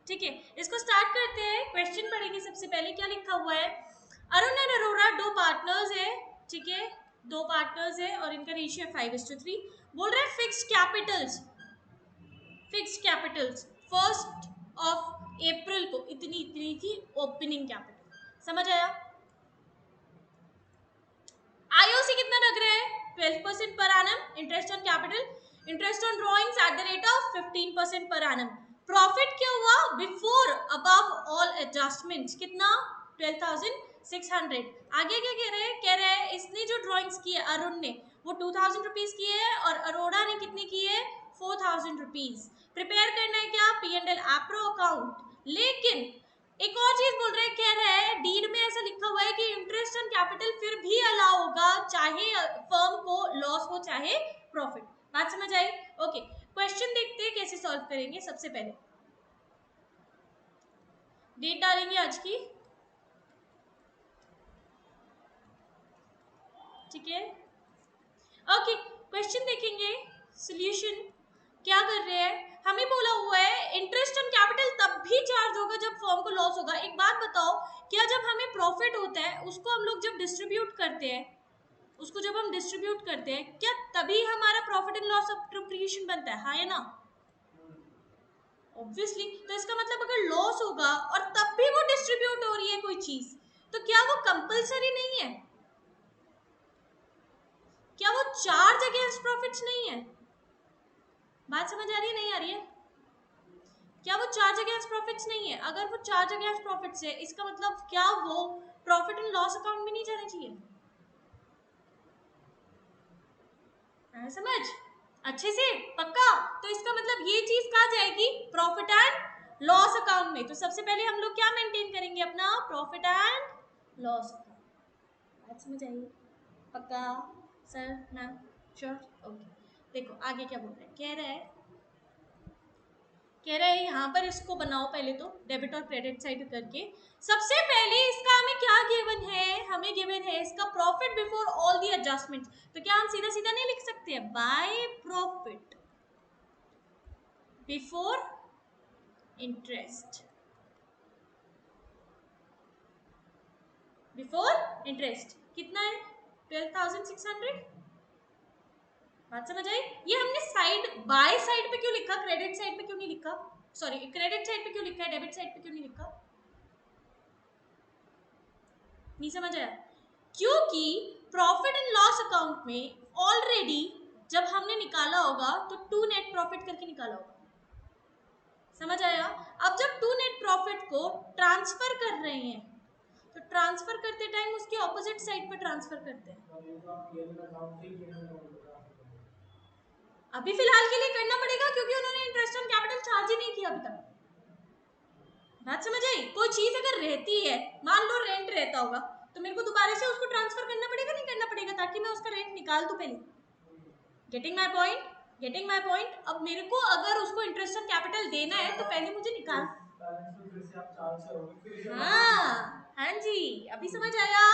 ठीक है, इसको स्टार्ट करते हैं। क्वेश्चन पढ़ेंगे। सबसे पहले क्या लिखा हुआ है, अरुण एंड अरोड़ा दो पार्टनर्स है, ठीक है, दो पार्टनर्स है और इनका रेशियो 5:3। बोल रहे हैं फिक्स्ड कैपिटल्स, फिक्स्ड कैपिटल्स 1 अप्रैल को इतनी इतनी थी ओपनिंग कैपिटल, समझ आया। आईओसी कितना रख रहे हैं, 12% per annum interest on capital, interest on drawings at the rate of 15% per annum. Profit क्या हुआ बिफोर अबव ऑल एडजस्टमेंट्स, कितना 12,600। आगे क्या कह रहे हैं इसने जो ड्रॉइंग्स की है अरुण ने वो 2,000 रुपीज की है और अरोड़ा ने कितनी की है 4,000 रुपीज। प्रिपेयर करना है क्या P and L appro account. लेकिन एक और चीज बोल रहे हैं, कह रहे हैं डीड में ऐसा लिखा हुआ है कि इंटरेस्ट ऑन कैपिटल फिर भी अलाउ होगा चाहे फर्म को लॉस हो चाहे प्रॉफिट। बात समझ आई। ओके, क्वेश्चन देखते हैं कैसे सॉल्व करेंगे। सबसे पहले डेट डालेंगे आज की, ठीक है। ओके, क्वेश्चन देखेंगे, सॉल्यूशन क्या कर रहे हैं। हमें बोला हुआ है इंटरेस्ट ऑन कैपिटल तब भी चार्ज होगा जब फर्म को लॉस होगा। एक बात बताओ, क्या जब हमें प्रॉफिट होता है उसको हम लोग जब डिस्ट्रीब्यूट करते हैं, उसको जब हम डिस्ट्रीब्यूट करते हैं क्या तभी हमारा प्रॉफिट एंड लॉस अप्रोप्रिएशन बनता है, हाँ या ना। ऑब्वियसली, तो इसका मतलब अगर लॉस होगा और तब भी वो डिस्ट्रीब्यूट हो रही है कोई चीज, तो क्या वो कंपलसरी नहीं है, क्या वो चार्ज अगेंस्ट प्रॉफिट्स नहीं है। बात समझ आ रही है नहीं आ रही है, क्या वो चार्ज अगेंस्ट प्रॉफिट्स नहीं है। अगर वो चार्ज अगेंस्ट प्रॉफिट्स है इसका मतलब क्या वो प्रॉफिट एंड लॉस अकाउंट में नहीं जाना चाहिए। समझ अच्छे से पक्का। तो इसका मतलब ये चीज कहाँ जाएगी प्रॉफिट एंड लॉस अकाउंट में। तो सबसे पहले हम लोग क्या मेंटेन करेंगे अपना प्रॉफिट एंड लॉस अकाउंट। बात समझ आई पक्का सर मैम श्योर। ओके, देखो आगे क्या बोल रहे हैं, कह रहे हैं यहाँ पर इसको बनाओ पहले तो डेबिट और क्रेडिट साइड करके। सबसे पहले इसका हमें क्या गिवन है, हमें गिवन है इसका profit before all the adjustment. तो क्या हम सीधा सीधा नहीं लिख सकते हैं by profit before interest, before interest कितना है 12,600। बात समझ आई। ये हमने साइड बाय साइड पे क्यों लिखा, क्रेडिट साइड पे क्यों नहीं लिखा, सॉरी क्रेडिट साइड पे क्यों लिखा है, डेबिट साइड पे क्यों नहीं लिखा, नहीं समझ आया। क्योंकि प्रॉफिट एंड लॉस अकाउंट में ऑलरेडी जब हमने निकाला होगा तो टू नेट प्रॉफिट करके निकाला होगा, समझ आया। अब जब टू नेट प्रॉफिट को ट्रांसफर कर रहे हैं तो ट्रांसफर करते टाइम उसके ऑपोजिट साइड पे ट्रांसफर करते हैं। अभी फिलहाल के लिए करना पड़ेगा क्योंकि उन्होंने इंटरेस्ट ऑन कैपिटल चार्ज ही नहीं किया अभी तक। बात समझ आई। कोई चीज अगर रहती है, मान लो रेंट रहता होगा तो मेरे को दोबारा से उसको ट्रांसफर करना पड़ेगा नहीं करना पड़ेगा, ताकि मैं उसका रेंट निकाल दूं पहले। Getting my point, getting my point. अब मेरे को अगर उसको इंटरेस्ट ऑन कैपिटल देना है तो पहले मुझे निकाल, हाँ हाँ जी अभी समझ आया।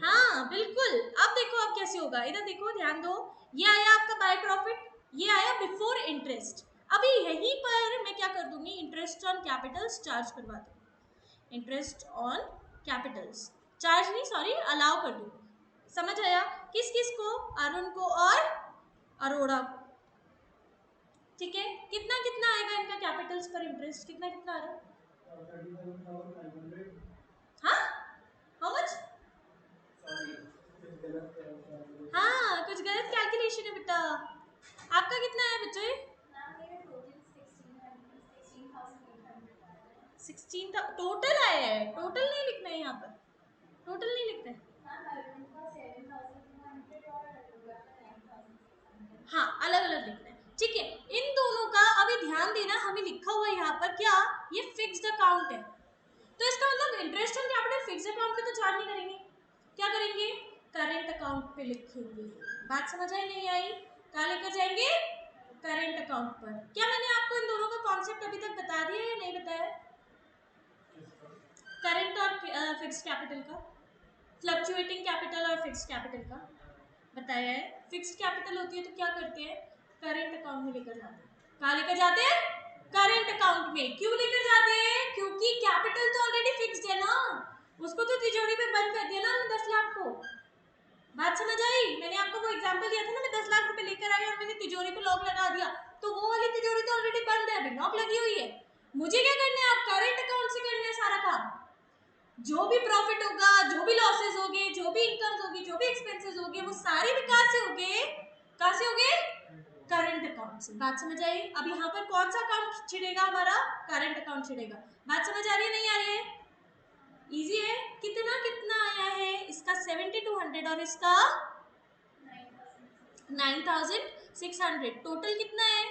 हाँ बिल्कुल। अब देखो अब कैसे होगा, इधर देखो ध्यान दो, ये आया आपका बाय प्रॉफिट, ये आया बिफोर इंटरेस्ट। अभी यहीं पर मैं क्या कर दूंगी इंटरेस्ट ऑन कैपिटल्स चार्ज करवा दूंगी, इंटरेस्ट ऑन कैपिटल्स चार्ज नहीं सॉरी अलाउ कर दूंगी। समझ आया। किस किस को, अरुण को और अरोड़ा को, ठीक है। कितना कितना आएगा इनका कैपिटल्स पर इंटरेस्ट, कितना कितना आ रहा है, हाँ हाउ मच, हाँ कुछ गलत कैलकुलेशन है बेटा। आपका कितना है बच्चे, 16 टोटल आया है, टोटल नहीं लिखना है यहाँ पर, टोटल नहीं लिखना है। हाँ अलग अलग लिखना है, ठीक है। इन दोनों का अभी ध्यान देना, हमें लिखा हुआ है यहाँ पर क्या, ये फिक्स्ड अकाउंट है तो इसका मतलब interest on capital fixed account पे तो चार्ज नहीं करेंगे, क्या करेंगे करेंट अकाउंट पे लिखेंगे। बात समझ आई नहीं आई, कहाँ लेकर जाएंगे करेंट अकाउंट पर। क्या मैंने आपको इन दोनों का कॉन्सेप्ट अभी तक बता दिया या नहीं बताया, करेंट और फिक्स्ड कैपिटल का, फ्लक्चुएटिंग कैपिटल और फिक्स्ड कैपिटल का बताया है। फिक्स्ड कैपिटल होती है तो क्या करते हैं करेंट अकाउंट में लेकर जाते हैं, कहाँ लेकर जाते हैं करेंट अकाउंट में। क्यों लेकर जाते हैं? क्योंकि कैपिटल तो ऑलरेडी फिक्स्ड है ना, उसको तो तिजोरी में बंद कर दिया ना हमने 10 लाख को। बात समझ आई? मैंने आपको वो एग्जांपल दिया था ना, मैं 10 लाख रुपए लेकर आई और मैंने तिजोरी पे लॉक लगा दिया, तो वो वाली तिजोरी तो ऑलरेडी बंद है, अभी लॉक लगी हुई है। मुझे क्या करना है? आप करंट अकाउंट से करना है सारा काम। जो भी प्रॉफिट होगा, जो भी लॉसेस होंगे, जो भी इनकम्स होगी, जो भी एक्सपेंसेस होंगे, वो सारे भी कहां से होंगे? कहां से होंगे? करंट अकाउंट से। बात समझ आई? अब यहाँ पर कौन सा अकाउंट छिड़ेगा? हमारा करंट अकाउंट छिड़ेगा। बात समझ आ रही है नहीं आ रही है? इजी है। कितना कितना आया है इसका? 7200 और इसका 9600। टोटल कितना है?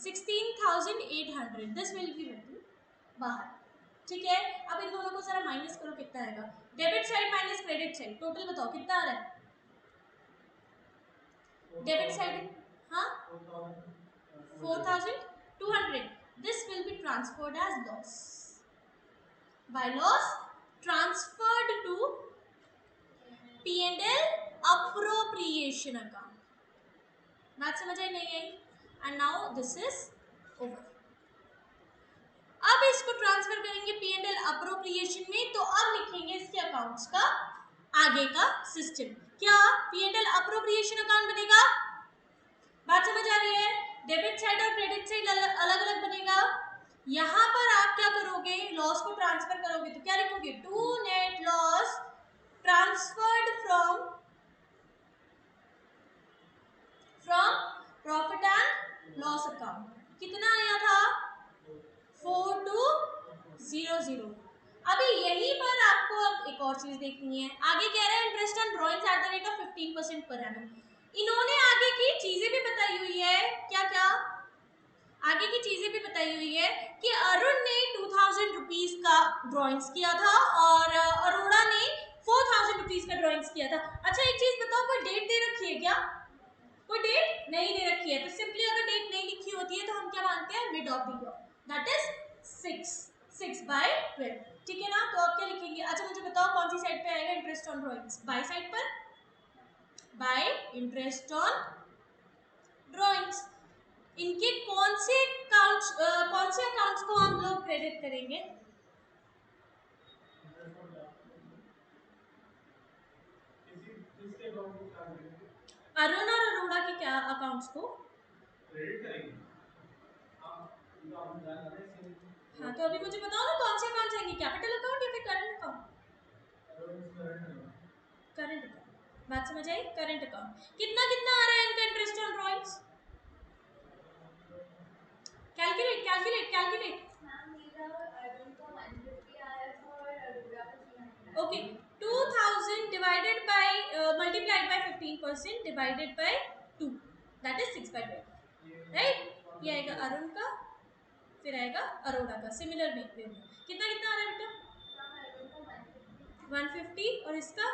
16800। दिस विल बी रिटन बाहर। ठीक है, अब इन दोनों को जरा माइनस करो, कितना आएगा? Debit side minus credit side, total बताओ कितना आ रहा है? डेबिट साइड हाँ 4200. This will be transferred as loss by loss transferred to P&L appropriation account. बात समझ आई नहीं आई? And now this is over. अब इसको ट्रांसफर करेंगे P&L अप्रोप्रिएशन में, तो अब लिखेंगे इसके अकाउंट्स का आगे का सिस्टम। क्या P&L अप्रोप्रिएशन अकाउंट बनेगा? बात समझ आ रही है? डेबिट साइड और क्रेडिट साइड अलग अलग बनेगा। यहां पर आप क्या करोगे? लॉस को ट्रांसफर करोगे तो क्या लिखोगे? To net loss transferred from profit and loss account. कितना आया था? 4200। अभी यहीं पर आपको अब एक और चीज देखनी है। आगे कह रहा है interest on drawings at the rate of 15% per annum. इन्होंने आगे की चीजें भी बताई हुई है। क्या क्या? आगे की चीजें भी बताई हुई है कि अरुण ने 2000 रुपीज का ड्रॉइंग्स किया था और अरोड़ा ने 4000 रुपीज का ड्रॉइंग्स किया था। अच्छा एक चीज बताओ, कोई डेट दे रखी है क्या? कोई डेट नहीं दे रखी है, तो सिंपली अगर डेट नहीं लिखी होती है तो हम क्या मानते हैं? Mid of the year, that is 6/12। ठीक है ना? तो अब क्या लिखेंगे? अच्छा मुझे बताओ कौन सी साइड पे आएगा interest on drawings? By side पर, बाय इंटरेस्ट ऑन ड्रॉइंग्स। इनके कौन से अकाउंट्स को हम लोग क्रेडिट करेंगे? अरुण और अरोड़ा के क्या अकाउंट्स को क्रेडिट करेंगे? हाँ तो अभी मुझे बताओ ना कौन से अकाउंट्स आएंगे? कैपिटल अकाउंट या फिर करंट अकाउंट? Current account. बात समझ आई? Current account. कितना कितना आ रहा है इनका interest on drawings? Calculate calculate calculate. Okay 2000 divided by multiplied by 15% divided by 2, that is 6/12, right? ये आएगा अरुण का, फिर आएगा अरोड़ा का। सिमिलर वे में कितना कितना आ रहा है बेटा? 150 और इसका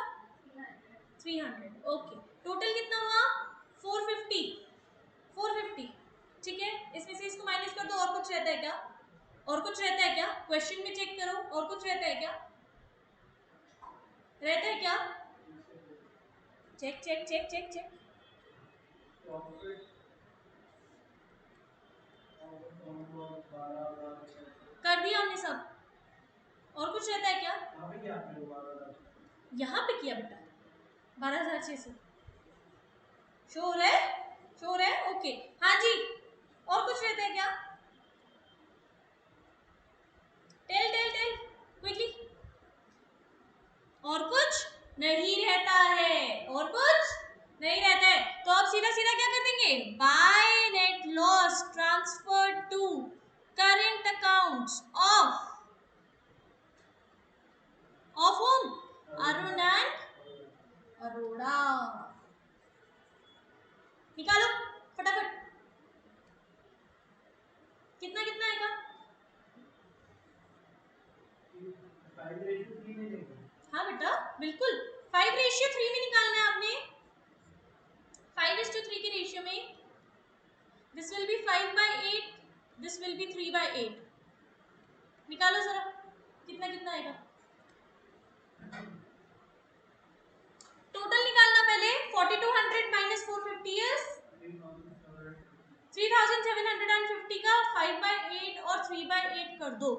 300। ओके टोटल कितना हुआ? 450। ठीक है, इसमें से इसको माइनस कर दो। और कुछ रहता है क्या? और कुछ रहता है क्या? क्वेश्चन में चेक करो, और कुछ रहता है क्या? रहता है क्या? Check check check check check. कर दिया हमने सब। और कुछ रहता है क्या? यहाँ पे किया बेटा 12,600। श्योर है? श्योर है? ओके हाँ जी। और कुछ रहता है क्या? Tell tell tell quickly. और कुछ नहीं रहता है, और कुछ नहीं रहता है। तो अब सीधा सीधा क्या कर देंगे? By net loss transfer to current accounts of whom? Arun and Arora. निकालो फटाफट। कितना कितना आएगा? 5:3 हाँ बेटा बिल्कुल 5:3 में निकालना है आपने। 5:3 के रेशियो में this will B 5/8, this will B 3/8। निकालो जरा कितना कितना आएगा? टोटल निकालना पहले। 4200 माइनस 450 इज 3750 का 3/8 कर दो।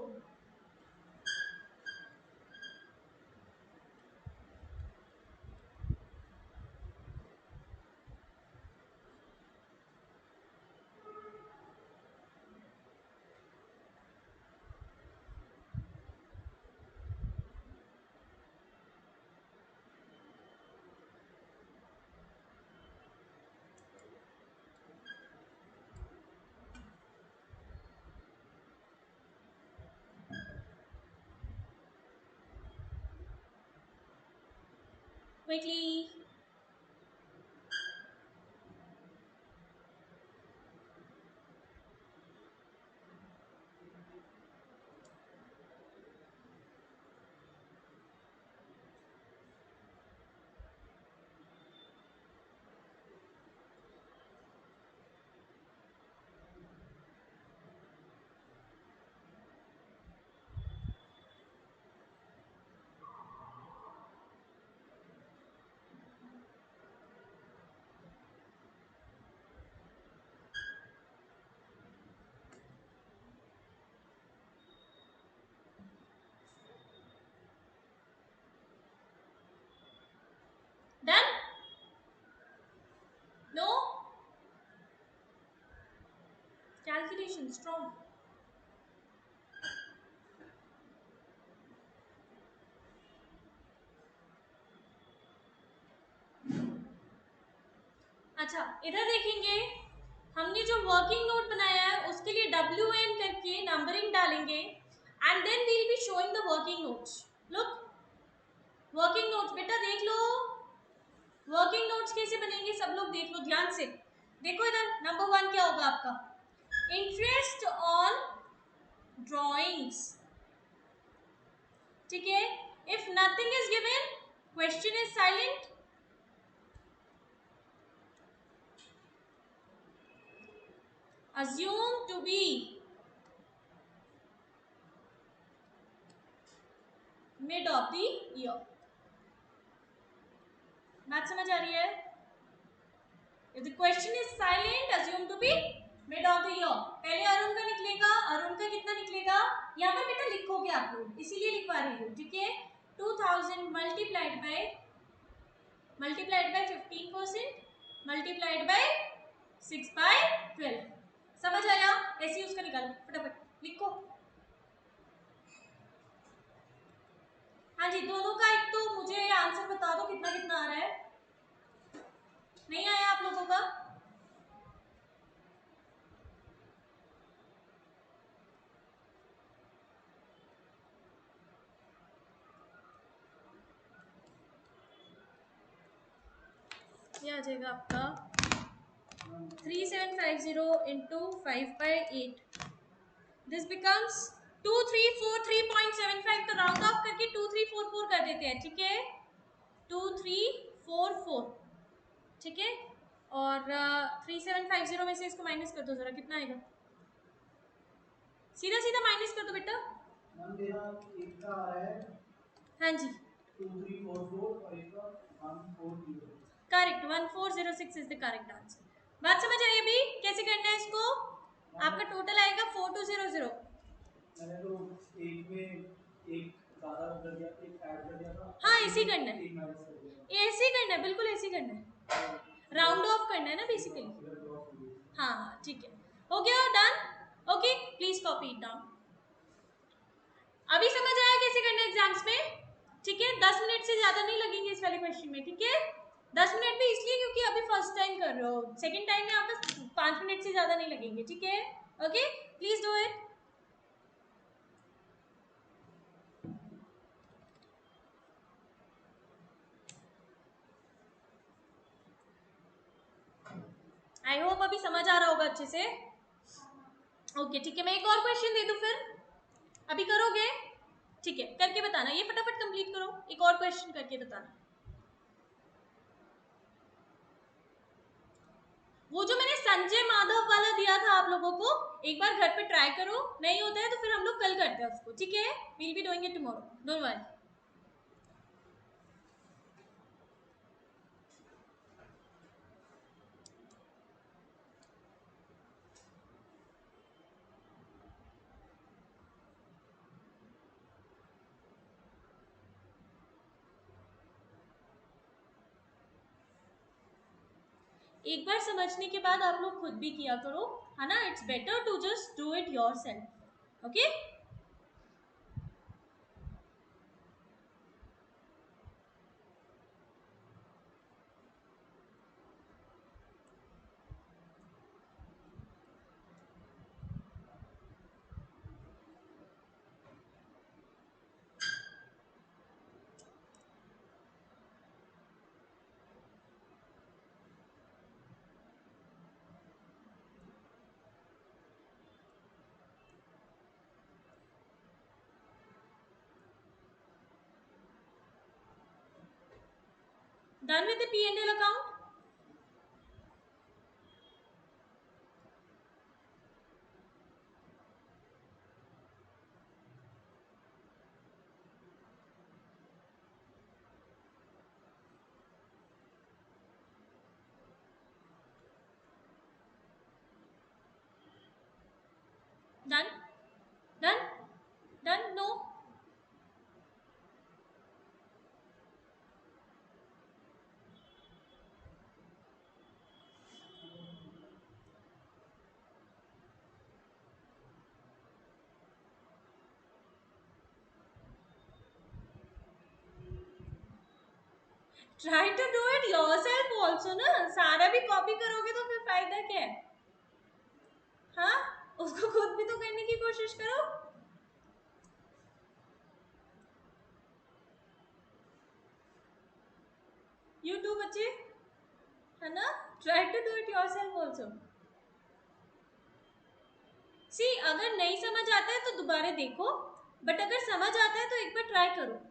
Quickly. Done? No? Calculation strong. अच्छा, इधर देखेंगे, हमने जो वर्किंग नोट बनाया है उसके लिए WN करके नंबरिंग डालेंगे and then we will be showing the working notes. Look, working notes बेटा देख लो, वर्किंग नोट्स कैसे बनेंगे सब लोग देख लो ध्यान से। देखो इधर नंबर 1 क्या होगा आपका, इंटरेस्ट ऑन ड्रॉइंग्स, ठीक है। If nothing is given, question is silent, assume to be mid of the year। बात समझ आ रही है? If the question is silent, assume to be mid of the year। पहले अरुण का निकलेगा, अरुण का कितना निकलेगा, यहाँ पर बेटा लिखोगे आप लोग, इसीलिए लिखवा रही हूँ, ठीक है। 2000 मल्टीप्लाइड बाय 15% मल्टीप्लाइड बाय 6/12। समझ आया? ऐसे ही उसका निकालो, फटाफट लिखो। हाँ जी, दोनों का एक तो मुझे आंसर बता दो कितना कितना आ रहा है। नहीं आया आप लोगों का? ये आ जाएगा आपका 3750 इंटू 5/8। This becomes 2343.75। तो राउंड ऑफ करके 2344 कर देते हैं, ठीक है। 2344, ठीक है। और 3750 में से इसको माइनस कर दो जरा, कितना आएगा, सीधा सीधा माइनस कर दो बेटा। एक का आ रहा है, हाँ जी, 2344 और एक का 140। Correct, 1406 is the correct answer. बात समझ आई अभी कैसे करना है इसको? आपका टोटल आएगा 4200। मैंने तो एक में एक ज्यादा कर दिया, एक ऐड कर दिया था। हाँ, ऐसे ही करना है, ऐसे ही करना है, बिल्कुल ऐसे ही करना है, राउंड ऑफ करना है ना बेसिकली। हाँ हाँ ठीक है, हो गया, done. Okay, please copy it down. अभी समझ आया कैसे करना है एग्जाम्स में, ठीक है। 10 मिनट से ज्यादा नहीं लगेंगे इस वाले क्वेश्चन में, ठीक है। 10 मिनट भी इसलिए क्योंकि अभी फर्स्ट टाइम कर रहे हो, सेकंड टाइम में आपका 5 मिनट से ज्यादा नहीं लगेंगे, ठीक है। Okay, please do it. I hope अभी समझ आ रहा होगा अच्छे से। ओके ठीक है, मैं एक और क्वेश्चन दे दूं फिर, अभी करोगे? ठीक है, करके बताना, ये फटाफट कंप्लीट करो, एक और क्वेश्चन करके बताना। वो जो मैंने संजय माधव वाला दिया था आप लोगों को, एक बार घर पे ट्राई करो, नहीं होता है तो फिर हम लोग कल करते हैं उसको, ठीक है। We'll be doing it tomorrow, don't worry. एक बार समझने के बाद आप लोग खुद भी किया करो, है ना. It's better to just do it yourself. Okay. Done with the P&L account? Done? Done? Done? No? Try to do it yourself also ना. सारा भी कॉपी करोगे तो फिर फायदा क्या है. हाँ, उसको खुद भी तो करने की कोशिश करो. You do बच्चे, है ना. Try to do it yourself also. सी, अगर नहीं समझ आता है तो दोबारा देखो, बट अगर समझ आता है तो एक बार ट्राई करो.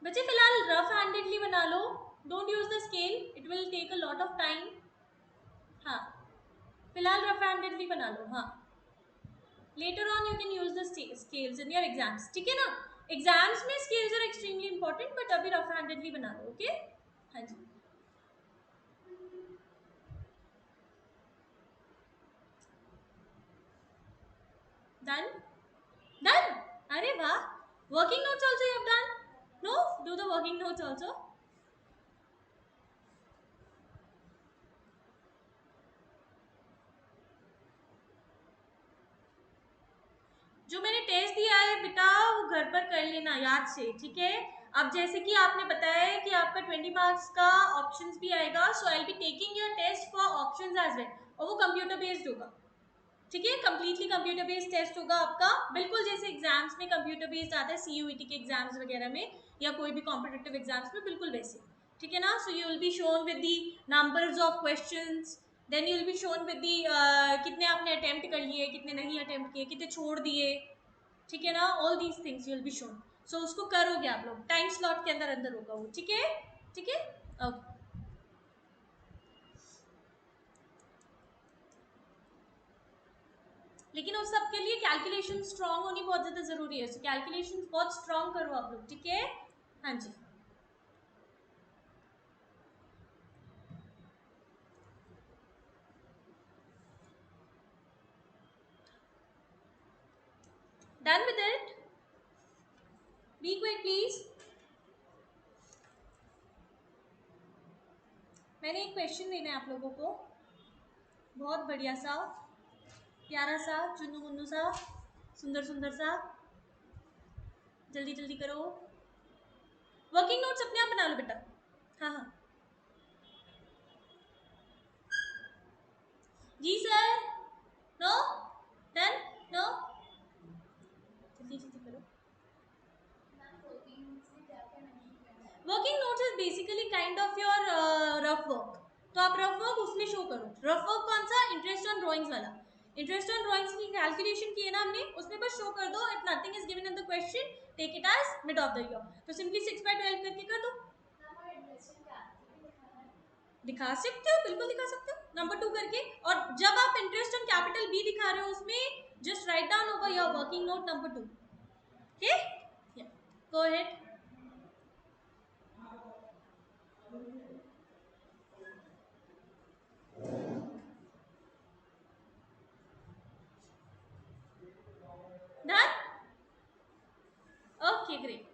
बच्चे फिलहाल रफ हैंडेडली बना लो. Don't use the scale, it will take a lot of time. हाँ, फिलहाल रफ हैंडेडली बना लो. हाँ, later on you can use the scales in your exams. ठीक है ना. एग्जाम्स में scales are extremely important, but अभी रफ हैंडेडली बना लो. ओके. हाँ जी. डन. डन. अरे वाह. Working notes also you have done. No, do the working notes also. जो मैंने टेस्ट दिया है बेटा वो घर पर कर लेना याद से. ठीक है. अब जैसे कि आपने बताया है कि आपका 20 मार्क्स का ऑप्शंस भी आएगा, so I will be taking your test for options as well, और वो कंप्यूटर बेस्ड होगा. ठीक है. कंप्लीटली कंप्यूटर बेस्ड टेस्ट होगा आपका, बिल्कुल जैसे एग्जाम्स में कंप्यूटर बेस्ड आता है सीयूईटी के एग्जाम्स वगैरह में, या कोई भी कॉम्पिटिटिव एग्जाम्स में, बिल्कुल वैसे. ठीक है ना. So you will be shown with the numbers of questions. Then you will be shown with the कितने आपने अटेम्प्ट कर लिए, कितने नहीं अटेम्प्ट किए, कितने छोड़ दिए. ठीक है ना. All these things you will be shown. So उसको करोगे आप लोग, टाइम स्लॉट के अंदर अंदर होगा वो. ठीक है. ठीक है. ओके. लेकिन उस सब के लिए कैलकुलेशन स्ट्रांग होनी बहुत ज्यादा जरूरी है. सो कैलकुलेशन बहुत स्ट्रांग करो आप लोग. ठीक है. हाँ जी. Done with it. Be quick please. मैंने एक क्वेश्चन देना है आप लोगों को, बहुत बढ़िया सा, प्यारा सा, चुन्नू मुन्नू सा, सुंदर सुंदर सा. जल्दी जल्दी करो. वर्किंग नोट्स अपने आप बना लो बेटा. हाँ हाँ जी सर. नो. डन. नो. जल्दी जल्दी करो. Working notes is basically kind of your rough work. तो आप रफ वर्क उसमें शो करो. रफ वर्क कौन सा? इंटरेस्ट ऑन ड्राइंग्स वाला. इंटरेस्ट ऑन ड्राइंग्स की कैलकुलेशन की है ना हमने, उसमें बस शो कर दो. If nothing is given in the question, take it as mid of the year. तो सिंपली 6/12 करके कर दो. दिखा सकते हो, बिल्कुल दिखा सकते हो, नंबर 2 करके. और जब आप इंटरेस्ट ऑन कैपिटल बी दिखा रहे हो उसमें just write down over your working note number 2. Okay. Go ahead. Okay, great.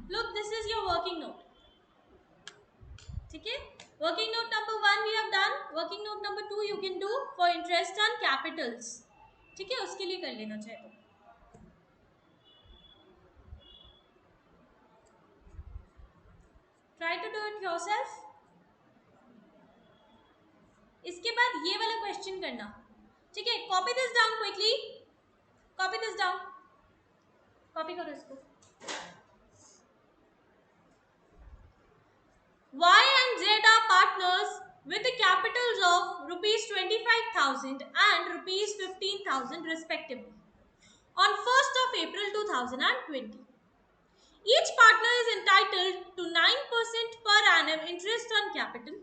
Look, this is your working note. ठीक है, working note number 1 we have done. Working note number 2 you can do for interest on capitals. ठीक है, उसके लिए कर लेना चाहिए. तो try to do it yourself. इसके बाद ये वाला क्वेश्चन करना. ठीक है, copy this down quickly. Copy this down. Copy करो इसको. Y and Z are partners with the capitals of rupees 25,000 and rupees 15,000 respectively on 1st of April 2020. Each partner is entitled to 9% per annum interest on capital.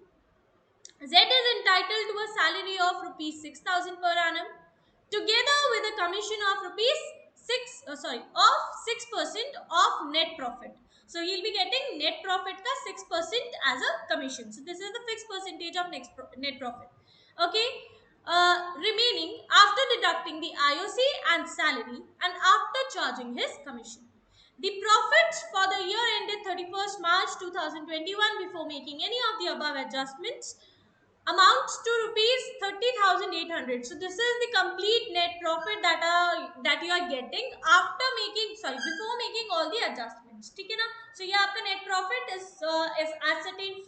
Z is entitled to a salary of rupees 6,000 per annum together with a commission of rupees 6% of net profit. So he'll be getting net profit ka 6% as a commission. So this is the fixed percentage of net profit. Okay. Remaining after deducting the IOC and salary and after charging his commission. The profits for the year ended 31st March 2021 before making any of the above adjustments amounts to rupees 30,800. So this is the complete net profit that you are getting after making before making all the adjustments. ठीक है ना. So ये आपका net profit is ascertained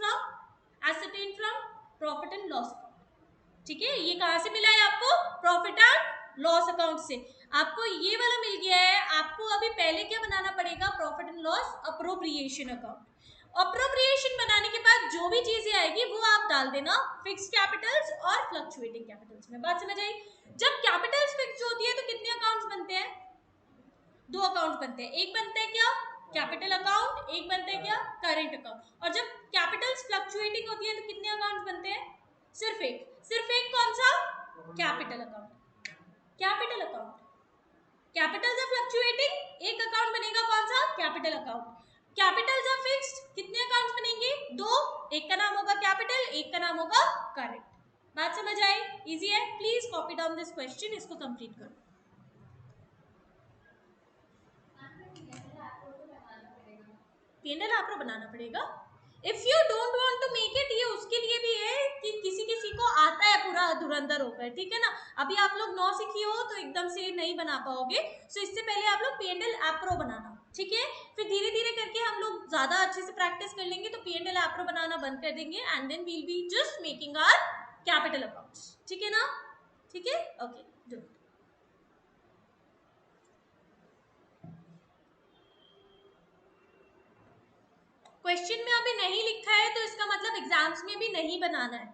from profit and loss account. ठीक है, ये कहाँ से मिला है आपको? प्रॉफिट एंड लॉस अकाउंट से आपको ये वाला मिल गया है. आपको अभी पहले क्या बनाना पड़ेगा? Profit and loss appropriation account. Appropriation बनाने के बाद जो भी चीजें आएगी वो आप डाल देना फिक्स्ड कैपिटल्स और फ्लक्चुएटिंग कैपिटल्स में. बात समझ आई? जब कैपिटल्स फिक्स होती है तो कितने अकाउंट्स बनते हैं? 2 अकाउंट बनते हैं. एक बनता है क्या? Capital account. एक बनता है क्या? Current account. और जब कैपिटल्स फ्लक्चुएटिंग होती है तो कितने अकाउंट बनते हैं? सिर्फ एक. सिर्फ एक कौन सा? Capital account. Capital account. Capitals are fluctuating, एक अकाउंट बनेगा कौन सा? Capital account. Capitals are fixed, कितने अकाउंट्स बनेंगे? 2. एक का नाम होगा कैपिटल, एक का नाम होगा करेंट. बात समझ आई? इजी है. Please copy down this question. इसको कंप्लीट करो. P&L आपको बनाना पड़ेगा. If you don't want to make it, ये उसके लिए भी है कि किसी किसी को आता है पूरा धुरंधर होकर. ठीक है ना. अभी आप लोग 9 सीखी हो तो एकदम से नहीं बना पाओगे. सो इससे पहले आप लोग P&L एप्रो बनाना. ठीक है, फिर धीरे धीरे करके हम लोग ज्यादा अच्छे से प्रैक्टिस कर लेंगे तो P&L एप्रो बनाना बंद कर देंगे and then we'll be just making our capital accounts. ठीक है ना. ठीक है, ओके डू. क्वेश्चन में अभी नहीं लिखा है तो इसका मतलब एग्जाम्स में भी नहीं बनाना है.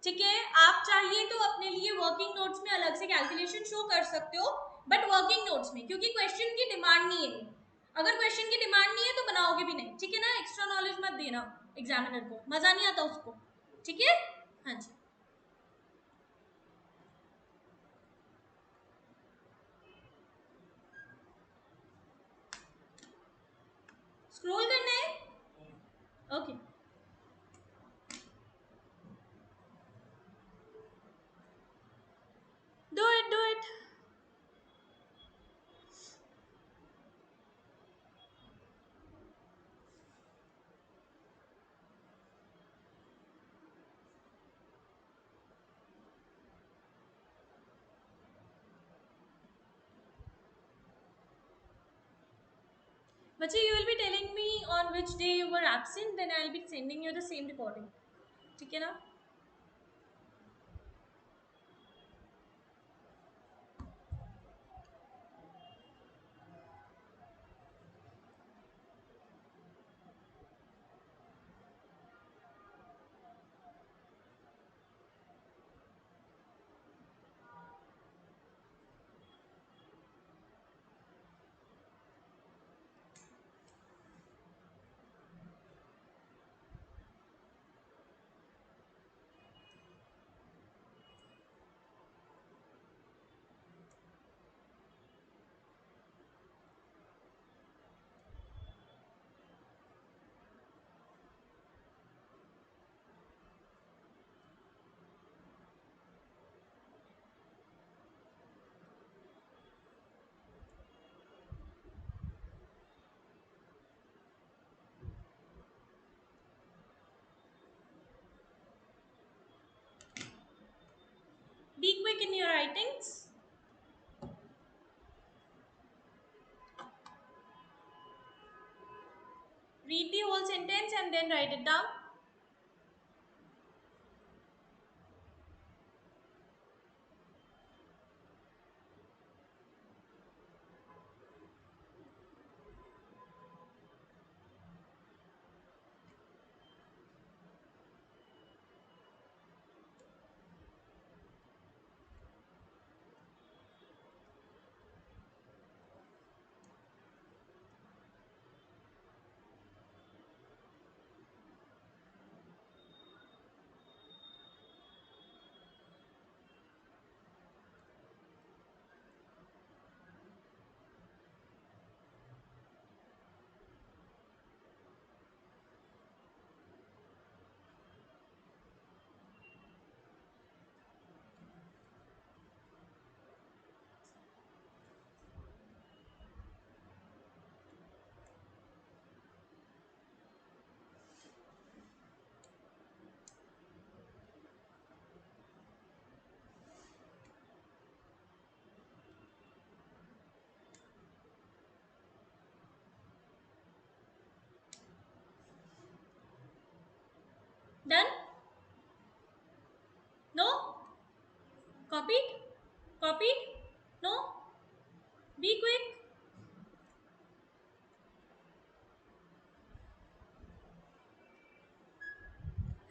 ठीक है, आप चाहिए तो अपने लिए वर्किंग नोट्स में अलग से कैलकुलेशन शो कर सकते हो बट वर्किंग नोट्स में, क्योंकि क्वेश्चन की डिमांड नहीं है. अगर क्वेश्चन की डिमांड नहीं है तो बनाओगे भी नहीं. ठीक है ना. एक्स्ट्रा नॉलेज मत देना एग्जामिनर को, मजा नहीं आता उसको. ठीक है. हाँ जी. स्क्रॉल करना है. ओके. Do it. बच्चे, you will be telling me on which day you were absent, then I will be sending you the same recording. ठीक है ना. Be quick in your writings. Read the whole sentence and then write it down. Done? No? Copied? Copied? No? Be quick.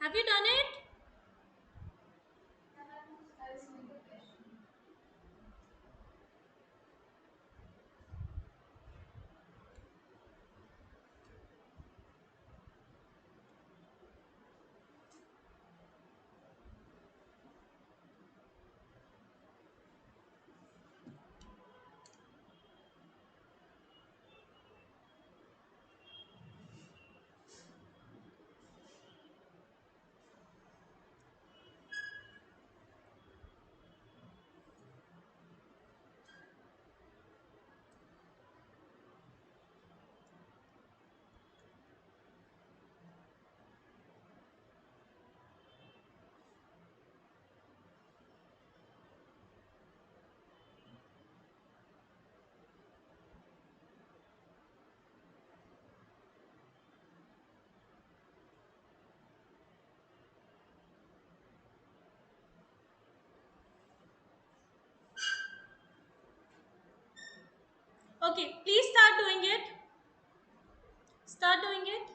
Have you done it? Okay, please start doing it. Start doing it.